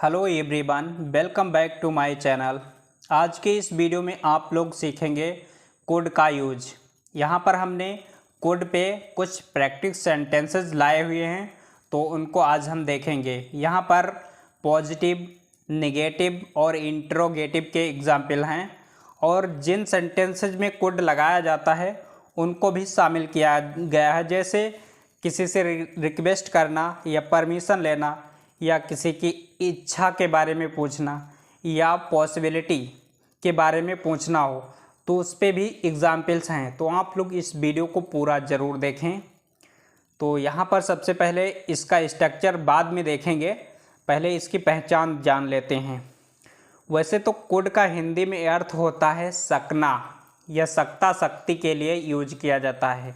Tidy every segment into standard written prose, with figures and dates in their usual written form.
Hello everyone, welcome back to my channel. आज के इस वीडियो में आप लोग सीखेंगे कोड का यूज। यहाँ पर हमने कोड पे कुछ प्रैक्टिस सेंटेंसेस लाए हुए हैं, तो उनको आज हम देखेंगे। यहाँ पर पॉजिटिव, नेगेटिव और इंट्रोगेटिव के एग्जाम्पल हैं, और जिन सेंटेंसेस में कोड लगाया जाता है उनको भी शामिल किया गया है, जैसे किसी से रिक्वेस्ट करना या परमिशन लेना, या किसी की इच्छा के बारे में पूछना, या पॉसिबिलिटी के बारे में पूछना हो, तो उस पर भी एग्जाम्पल्स हैं। तो आप लोग इस वीडियो को पूरा ज़रूर देखें। तो यहाँ पर सबसे पहले इसका स्ट्रक्चर बाद में देखेंगे, पहले इसकी पहचान जान लेते हैं। वैसे तो कोड का हिंदी में अर्थ होता है सकना या सकता शक्ति के लिए यूज किया जाता है।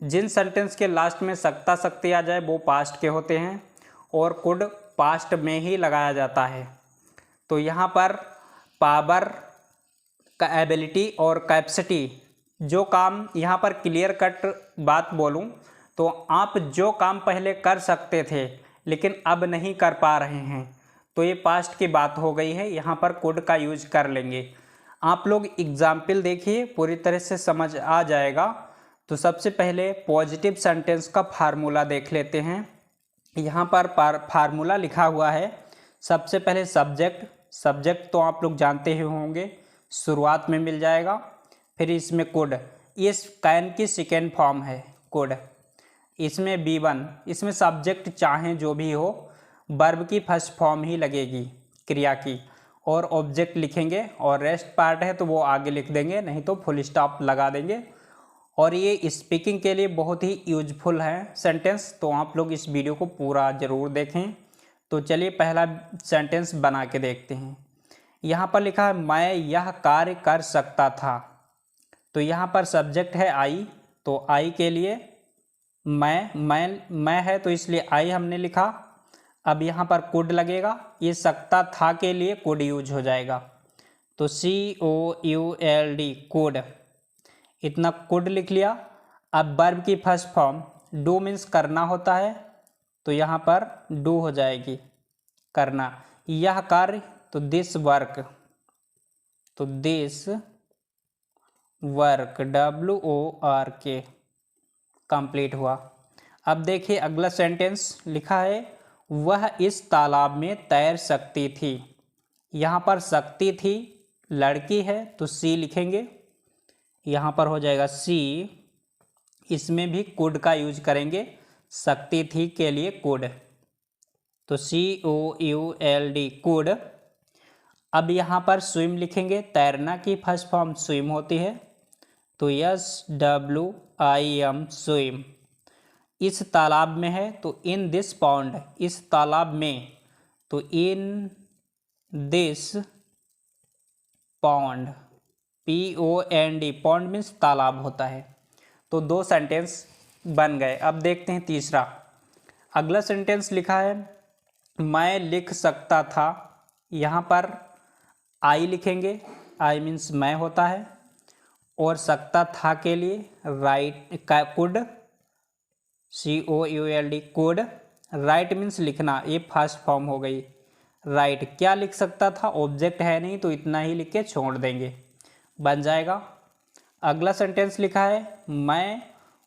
जिन सेंटेंस के लास्ट में सकता शक्ति आ जाए वो पास्ट के होते हैं, और कोड पास्ट में ही लगाया जाता है। तो यहाँ पर पावर, एबिलिटी और कैपेसिटी, जो काम यहाँ पर क्लियर कट बात बोलूँ तो आप जो काम पहले कर सकते थे लेकिन अब नहीं कर पा रहे हैं, तो ये पास्ट की बात हो गई है, यहाँ पर कोड का यूज कर लेंगे। आप लोग एग्जाम्पल देखिए, पूरी तरह से समझ आ जाएगा। तो सबसे पहले पॉजिटिव सेंटेंस का फार्मूला देख लेते हैं। यहाँ पर फार्मूला लिखा हुआ है। सबसे पहले सब्जेक्ट तो आप लोग जानते ही होंगे, शुरुआत में मिल जाएगा। फिर इसमें कोड, ये कैन की सेकेंड फॉर्म है कोड। इसमें B1, इसमें सब्जेक्ट चाहे जो भी हो, वर्ब की फर्स्ट फॉर्म ही लगेगी, क्रिया की, और ऑब्जेक्ट लिखेंगे, और रेस्ट पार्ट है तो वो आगे लिख देंगे, नहीं तो फुल स्टॉप लगा देंगे। और ये स्पीकिंग के लिए बहुत ही यूजफुल है सेंटेंस, तो आप लोग इस वीडियो को पूरा ज़रूर देखें। तो चलिए पहला सेंटेंस बना के देखते हैं। यहाँ पर लिखा है मैं यह कार्य कर सकता था। तो यहाँ पर सब्जेक्ट है आई, तो आई के लिए मैं है, तो इसलिए आई हमने लिखा। अब यहाँ पर कोड लगेगा, ये सकता था के लिए कोड यूज हो जाएगा, तो COULD कोड, इतना कोड लिख लिया। अब वर्ब की फर्स्ट फॉर्म डू मीन्स करना होता है, तो यहाँ पर डू हो जाएगी, करना। यह कार्य, तो दिस वर्क, तो दिस वर्क WORK कंप्लीट हुआ। अब देखिए अगला सेंटेंस लिखा है वह इस तालाब में तैर सकती थी। यहाँ पर सकती थी लड़की है, तो सी लिखेंगे, यहाँ पर हो जाएगा सी। इसमें भी कोड का यूज करेंगे, सकती थी के लिए कोड, तो COULD कोड। अब यहाँ पर स्विम लिखेंगे, तैरना की फर्स्ट फॉर्म स्विम होती है, तो SWIM स्विम। इस तालाब में है, तो इन दिस पॉन्ड, इस तालाब में, तो in this pond, POND, pond means तालाब होता है। तो दो सेंटेंस बन गए। अब देखते हैं तीसरा। अगला सेंटेंस लिखा है मैं लिख सकता था। यहाँ पर आई लिखेंगे, आई मीन्स मैं होता है, और सकता था के लिए right code, COULD code. Right means लिखना, ये फर्स्ट फॉर्म हो गई राइट। क्या लिख सकता था, ऑब्जेक्ट है नहीं, तो इतना ही लिख के छोड़ देंगे, बन जाएगा। अगला सेंटेंस लिखा है मैं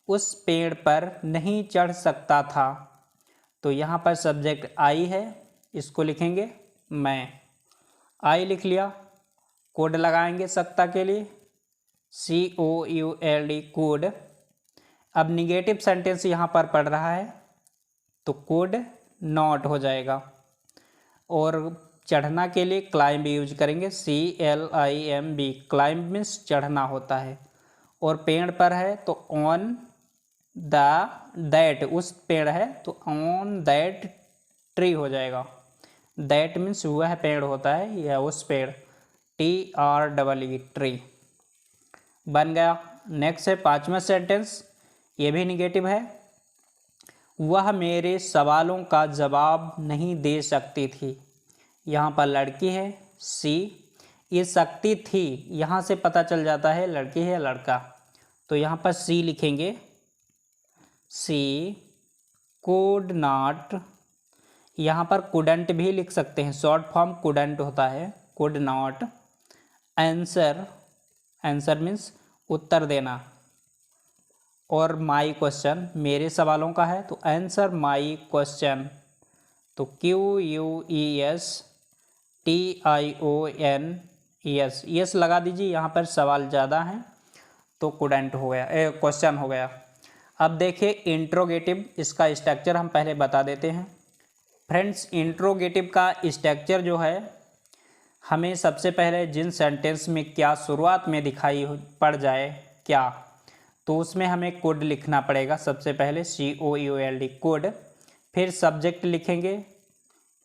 उस पेड़ पर नहीं चढ़ सकता था। तो यहाँ पर सब्जेक्ट आई है, इसको लिखेंगे मैं, आई लिख लिया। कोड लगाएंगे सकता के लिए, COULD कोड। अब निगेटिव सेंटेंस यहाँ पर पढ़ रहा है, तो कोड नॉट हो जाएगा। और चढ़ना के लिए क्लाइंब यूज करेंगे, CLIMB, क्लाइंब मीन्स चढ़ना होता है। और पेड़ पर है तो ऑन द दैट, उस पेड़ है तो ऑन दैट ट्री हो जाएगा। दैट मीन्स वह पेड़ होता है या उस पेड़, TREE ट्री, बन गया। नेक्स्ट है पांचवा सेंटेंस, ये भी निगेटिव है। वह मेरे सवालों का जवाब नहीं दे सकती थी। यहाँ पर लड़की है, सी। ये सकती थी, यहाँ से पता चल जाता है लड़की है लड़का, तो यहाँ पर सी लिखेंगे, सी कुड नॉट। यहाँ पर कुडंट भी लिख सकते हैं, शॉर्ट फॉर्म कुडंट होता है, could not answer, answer means उत्तर देना, और माई क्वेश्चन मेरे सवालों का है तो आंसर माई क्वेश्चन, तो QUESTION यस लगा दीजिए, यहाँ पर सवाल ज़्यादा हैं तो कुडंट हो गया, क्वेश्चन हो गया। अब देखिए इंट्रोगेटिव, इसका स्ट्रक्चर हम पहले बता देते हैं। फ्रेंड्स, इंट्रोगेटिव का स्ट्रक्चर जो है, हमें सबसे पहले जिन सेंटेंस में क्या शुरुआत में दिखाई पड़ जाए क्या, तो उसमें हमें कोड लिखना पड़ेगा। सबसे पहले COULD कोड, फिर सब्जेक्ट लिखेंगे,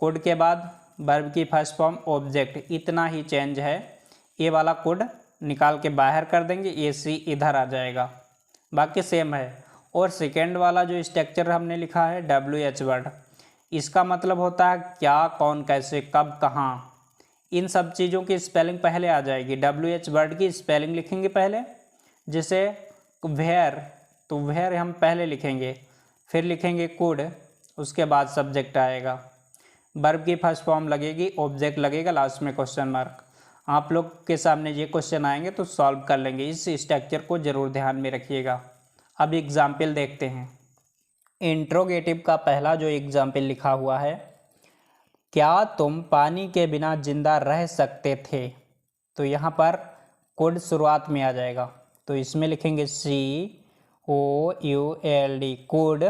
कोड के बाद वर्ब की फर्स्ट फॉर्म ऑब्जेक्ट, इतना ही चेंज है। ये वाला कोड निकाल के बाहर कर देंगे, ये C इधर आ जाएगा, बाकी सेम है। और सेकेंड वाला जो स्ट्रक्चर हमने लिखा है WH वर्ड, इसका मतलब होता है क्या, कौन, कैसे, कब, कहाँ, इन सब चीज़ों की स्पेलिंग पहले आ जाएगी। WH वर्ड की स्पेलिंग लिखेंगे पहले, जैसे वेयर, तो वेयर हम पहले लिखेंगे, फिर लिखेंगे कोड, उसके बाद सब्जेक्ट आएगा, वर्ब की फर्स्ट फॉर्म लगेगी, ऑब्जेक्ट लगेगा, लास्ट में क्वेश्चन मार्क। आप लोग के सामने ये क्वेश्चन आएंगे तो सॉल्व कर लेंगे, इस स्ट्रक्चर को ज़रूर ध्यान में रखिएगा। अब एग्जाम्पल देखते हैं। इंट्रोगेटिव का पहला जो एग्जाम्पल लिखा हुआ है, क्या तुम पानी के बिना जिंदा रह सकते थे, तो यहाँ पर कोड शुरुआत में आ जाएगा, तो इसमें लिखेंगे COULD कोड,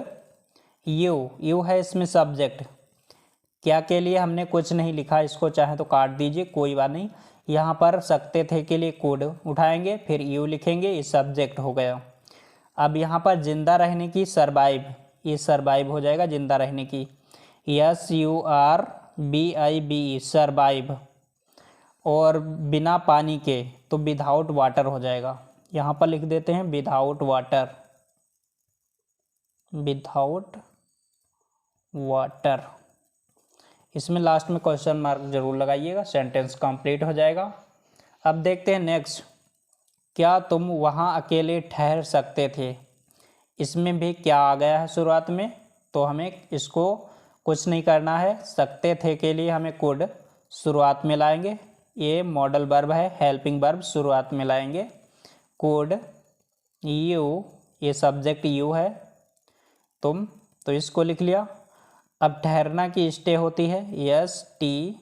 यू है इसमें सब्जेक्ट, क्या के लिए हमने कुछ नहीं लिखा, इसको चाहे तो काट दीजिए, कोई बात नहीं। यहाँ पर सकते थे के लिए कोड उठाएंगे, फिर यू लिखेंगे, ये सब्जेक्ट हो गया। अब यहाँ पर जिंदा रहने की सरवाइव, ये सरवाइव हो जाएगा, जिंदा रहने की SURVIVE सरवाइव, और बिना पानी के तो विदाउट वाटर हो जाएगा, यहाँ पर लिख देते हैं विदाउट वाटर, विदाउट वाटर, इसमें लास्ट में क्वेश्चन मार्क जरूर लगाइएगा, सेंटेंस कंप्लीट हो जाएगा। अब देखते हैं नेक्स्ट, क्या तुम वहाँ अकेले ठहर सकते थे, इसमें भी क्या आ गया है शुरुआत में, तो हमें इसको कुछ नहीं करना है, सकते थे के लिए हमें कोड शुरुआत में लाएंगे, ये मॉडल वर्ब है, हेल्पिंग वर्ब शुरुआत में लाएंगे, कोड यू, ये सब्जेक्ट यू है, तुम, तो इसको लिख लिया। अब ठहरना की स्टे होती है STAY,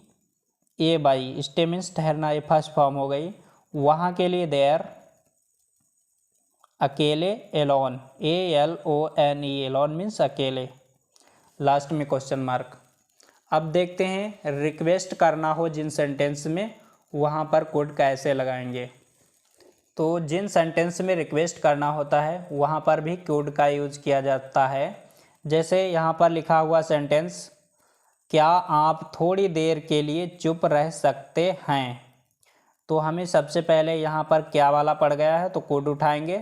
स्टे मीन्स ठहरना, ये फर्स्ट फॉर्म हो गई। वहाँ के लिए देयर, अकेले एलोन, ALONE, एलोन मीन्स अकेले, लास्ट में क्वेश्चन मार्क। अब देखते हैं रिक्वेस्ट करना हो जिन सेंटेंस में, वहाँ पर कोड कैसे लगाएंगे। तो जिन सेंटेंस में रिक्वेस्ट करना होता है वहाँ पर भी कोड का यूज किया जाता है। जैसे यहाँ पर लिखा हुआ सेंटेंस, क्या आप थोड़ी देर के लिए चुप रह सकते हैं, तो हमें सबसे पहले यहाँ पर क्या वाला पड़ गया है, तो कोड उठाएंगे,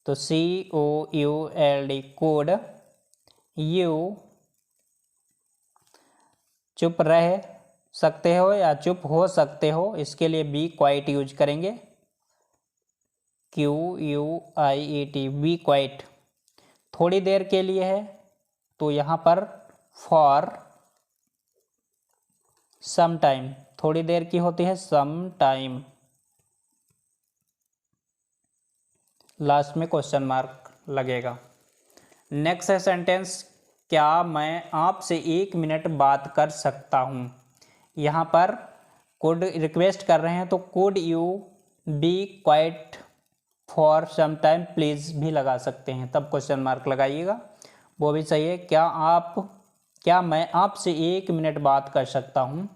तो COULD कोड, यू चुप रह सकते हो या चुप हो सकते हो, इसके लिए बी क्वाइट यूज करेंगे, QUIET, बी क्वाइट, थोड़ी देर के लिए है तो यहाँ पर फॉर सम टाइम, थोड़ी देर की होती है सम टाइम, लास्ट में क्वेश्चन मार्क लगेगा। नेक्स्ट है सेंटेंस, क्या मैं आपसे 1 मिनट बात कर सकता हूँ, यहाँ पर कोड रिक्वेस्ट कर रहे हैं तो could you be quiet for some time please भी लगा सकते हैं, तब क्वेश्चन मार्क लगाइएगा, वो भी सही है। क्या मैं आपसे 1 मिनट बात कर सकता हूँ,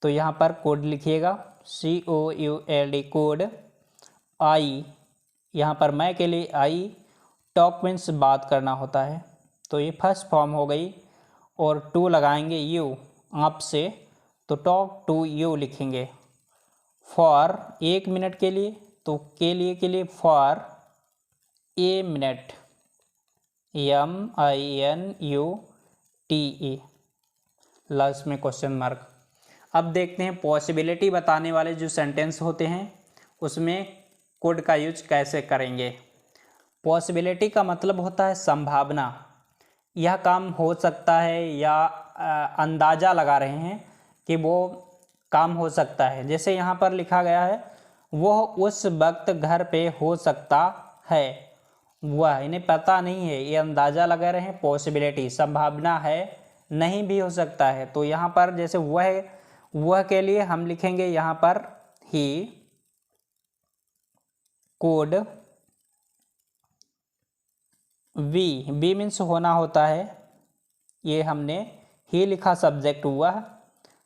तो यहाँ पर कोड लिखिएगा COULD कोड, आई, यहाँ पर मैं के लिए आई, टॉक मीन्स बात करना होता है, तो ये फर्स्ट फॉर्म हो गई, और टू लगाएंगे यू, आपसे, तो टॉक टू यू लिखेंगे। फॉर 1 मिनट के लिए, तो के लिए for a minute, MINUTE, last में क्वेश्चन मार्क। अब देखते हैं पॉसिबिलिटी बताने वाले जो सेंटेंस होते हैं उसमें कोड का यूज कैसे करेंगे। पॉसिबिलिटी का मतलब होता है संभावना, यह काम हो सकता है या अंदाज़ा लगा रहे हैं कि वो काम हो सकता है। जैसे यहाँ पर लिखा गया है वह उस वक्त घर पे हो सकता है, वह इन्हें पता नहीं है, ये अंदाज़ा लगा रहे हैं, पॉसिबिलिटी संभावना है, नहीं भी हो सकता है। तो यहाँ पर जैसे वह के लिए हम लिखेंगे यहाँ पर ही कुड बी मीन्स होना होता है, ये हमने ही लिखा सब्जेक्ट वह,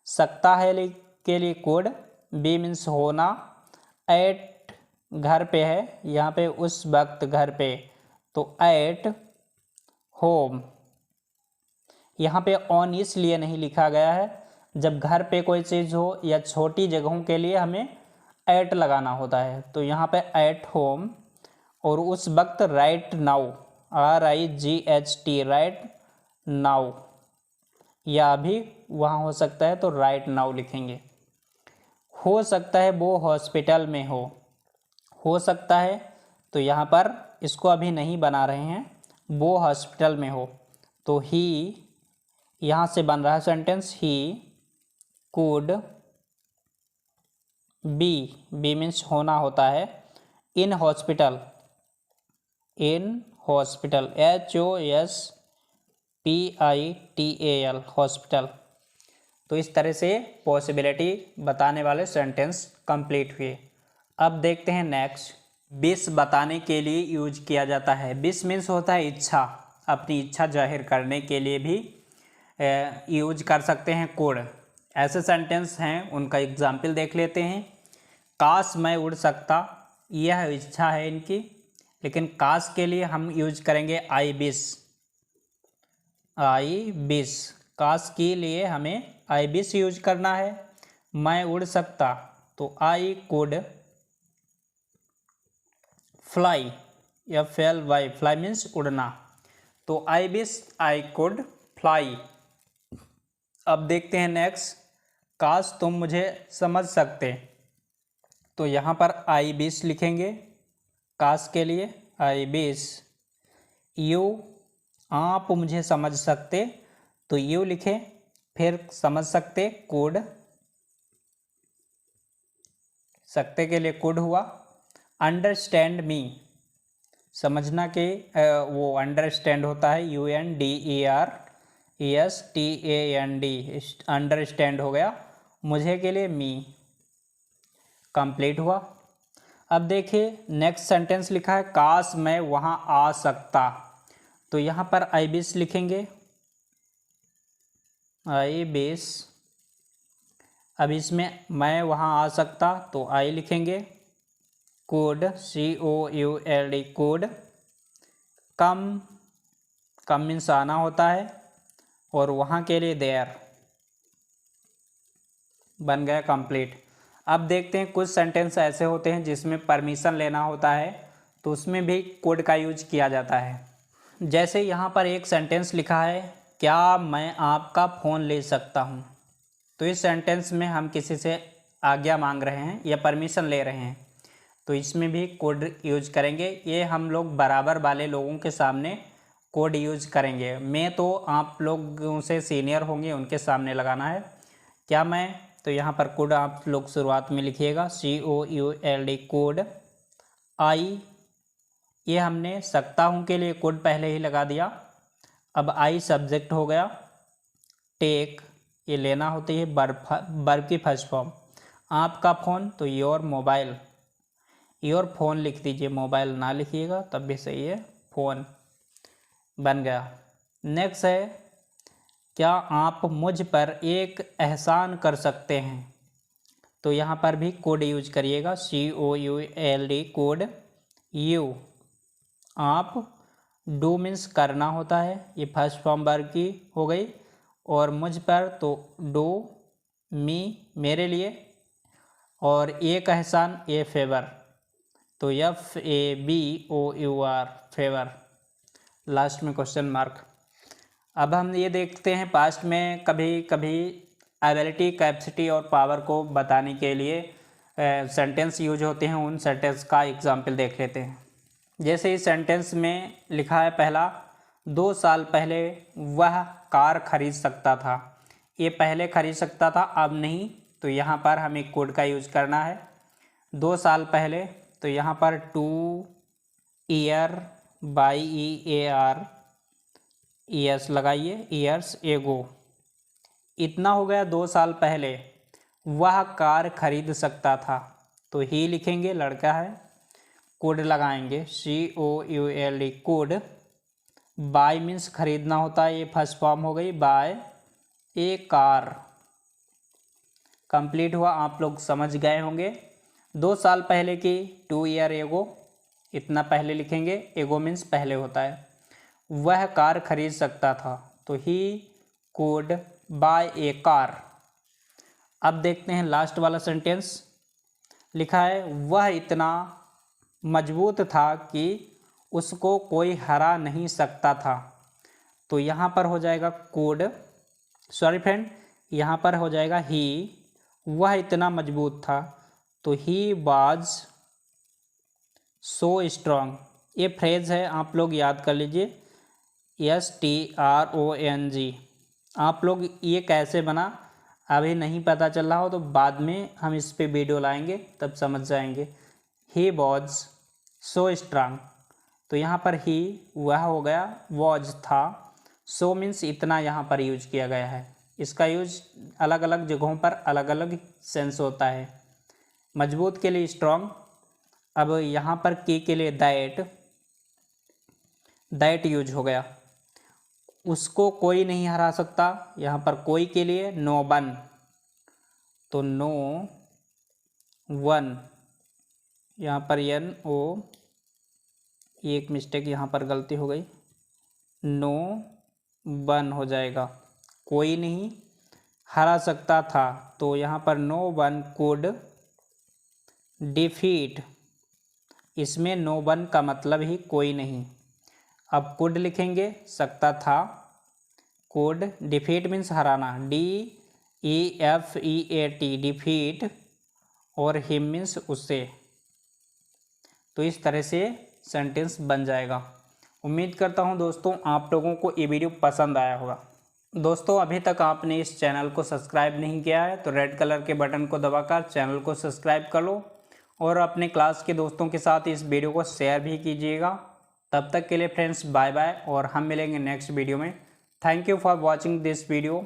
सकता है के लिए कुड, बी मीन्स होना, एट घर पे है, यहाँ पे उस वक्त घर पे, तो एट होम। यहाँ पे ऑन इसलिए नहीं लिखा गया है, जब घर पे कोई चीज़ हो या छोटी जगहों के लिए हमें एट लगाना होता है। तो यहाँ पे एट होम, और उस वक्त right now, RIGHT right now, या अभी वहाँ हो सकता है तो राइट नाउ लिखेंगे। हो सकता है वो हॉस्पिटल में हो सकता है, तो यहाँ पर इसको अभी नहीं बना रहे हैं, वो हॉस्पिटल में हो, तो ही यहाँ से बन रहा है sentence, he could be means होना होता है, इन हॉस्पिटल HOSPITAL हॉस्पिटल। तो इस तरह से पॉसिबिलिटी बताने वाले सेंटेंस कंप्लीट हुए। अब देखते हैं नेक्स्ट, विश बताने के लिए यूज किया जाता है। विश मीन्स होता है इच्छा, अपनी इच्छा जाहिर करने के लिए भी यूज कर सकते हैं कोड। ऐसे सेंटेंस हैं, उनका एग्जाम्पल देख लेते हैं। काश मैं उड़ सकता, यह इच्छा है इनकी, लेकिन काश के लिए हम यूज करेंगे आई विश। काश के लिए हमें आई विश यूज करना है। मैं उड़ सकता, तो आई कुड फ्लाई, या FLY, फ्लाई मीन्स उड़ना, तो I wish I could fly. अब देखते हैं नेक्स्ट, काश तुम मुझे समझ सकते, तो यहाँ पर आई विश लिखेंगे काश के लिए, आई विश यू, आप मुझे समझ सकते, तो यू लिखें, फिर समझ सकते कुड, सकते के लिए कुड हुआ। अंडरस्टैंड मी, समझना के वो अंडरस्टैंड होता है UNDERSTAND, अंडरस्टैंड हो गया। मुझे के लिए मी, कंप्लीट हुआ। अब देखिए नेक्स्ट सेंटेंस लिखा है काश मैं वहाँ आ सकता, तो यहाँ पर आई विश लिखेंगे, आई विश। अब इसमें मैं वहाँ आ सकता, तो आई लिखेंगे, could COULD could, come means आना होता है, और वहाँ के लिए देयर, बन गया कंप्लीट। अब देखते हैं कुछ सेंटेंस ऐसे होते हैं जिसमें परमिशन लेना होता है, तो उसमें भी कोड का यूज किया जाता है। जैसे यहाँ पर एक सेंटेंस लिखा है, क्या मैं आपका फ़ोन ले सकता हूँ, तो इस सेंटेंस में हम किसी से आज्ञा मांग रहे हैं या परमिशन ले रहे हैं, तो इसमें भी कोड यूज करेंगे। ये हम लोग बराबर वाले लोगों के सामने कोड यूज करेंगे। मैं तो आप लोगों से सीनियर होंगे, उनके सामने लगाना है। क्या मैं, तो यहाँ पर कोड आप लोग शुरुआत में लिखिएगा COULD कोड। आई, ये हमने सकता हूँ के लिए कोड पहले ही लगा दिया। अब आई सब्जेक्ट हो गया। टेक, ये लेना होती है वर्ब की फर्स्ट फॉर्म। आपका फ़ोन, तो योर मोबाइल, योर फ़ोन लिख दीजिए, मोबाइल ना लिखिएगा तब भी सही है, फ़ोन बन गया। नेक्स्ट है, क्या आप मुझ पर एक एहसान कर सकते हैं, तो यहाँ पर भी कोड यूज करिएगा COULD कोड। यू, आप, डू मीन्स करना होता है, ये फर्स्ट फॉर्म वर्ब की हो गई, और मुझ पर तो डू, मी मेरे लिए, और एक एहसान, ये फेवर, तो FABOUR फेवर, लास्ट में क्वेश्चन मार्क। अब हम ये देखते हैं पास्ट में कभी कभी एबिलिटी, कैपेसिटी और पावर को बताने के लिए सेंटेंस यूज होते हैं। उन सेंटेंस का एग्जाम्पल देख लेते हैं। जैसे इस सेंटेंस में लिखा है पहला, 2 साल पहले वह कार खरीद सकता था। ये पहले खरीद सकता था, अब नहीं, तो यहाँ पर हमें कोड का यूज करना है। 2 साल पहले, तो यहाँ पर 2 ईयर YEAR ईयर्स लगाइए, ईयर्स एगो। इतना हो गया 2 साल पहले वह कार खरीद सकता था, तो ही लिखेंगे, लड़का है। कोड लगाएंगे COULD कोड। बाय मीन्स खरीदना होता है, ये फर्स्ट फॉर्म हो गई, बाय ए कार। कंप्लीट हुआ, आप लोग समझ गए होंगे। 2 साल पहले की 2 ईयर एगो, इतना पहले लिखेंगे, एगो मीन्स पहले होता है। वह कार खरीद सकता था, तो he could bye A car. अब देखते हैं लास्ट वाला सेंटेंस। लिखा है वह इतना मजबूत था कि उसको कोई हरा नहीं सकता था, तो यहाँ पर हो जाएगा कोड, सॉरी फ्रेंड, यहाँ पर हो जाएगा ही। वह इतना मजबूत था, तो ही वाज सो स्ट्रॉन्ग। ये फ्रेज है, आप लोग याद कर लीजिए, STRONG। आप लोग ये कैसे बना अभी नहीं पता चल रहा हो तो बाद में हम इस पे वीडियो लाएंगे, तब समझ जाएंगे। ही वॉज सो स्ट्रांग, तो यहाँ पर ही वह हो गया, वॉज था, सो मीन्स इतना यहाँ पर यूज किया गया है। इसका यूज अलग अलग जगहों पर अलग अलग सेंस होता है। मजबूत के लिए स्ट्रॉन्ग। अब यहाँ पर की के लिए दैट यूज हो गया। उसको कोई नहीं हरा सकता, यहाँ पर कोई के लिए नो वन, तो नो वन, यहाँ पर NO, एक मिस्टेक यहाँ पर गलती हो गई, नो वन हो जाएगा, कोई नहीं हरा सकता था, तो यहाँ पर नो वन कुड डिफीट। इसमें नो वन का मतलब ही कोई नहीं। अब कुड लिखेंगे, सकता था, could, defeat means Hariana, DEFEAT defeat, और हिम मीन्स उससे। तो इस तरह से सेंटेंस बन जाएगा। उम्मीद करता हूँ दोस्तों आप लोगों को ये वीडियो पसंद आया होगा। दोस्तों अभी तक आपने इस चैनल को सब्सक्राइब नहीं किया है तो रेड कलर के बटन को दबाकर चैनल को सब्सक्राइब कर लो, और अपने क्लास के दोस्तों के साथ इस वीडियो को शेयर भी कीजिएगा। तब तक के लिए फ्रेंड्स बाय बाय, और हम मिलेंगे नेक्स्ट वीडियो में। Thank you for watching this video.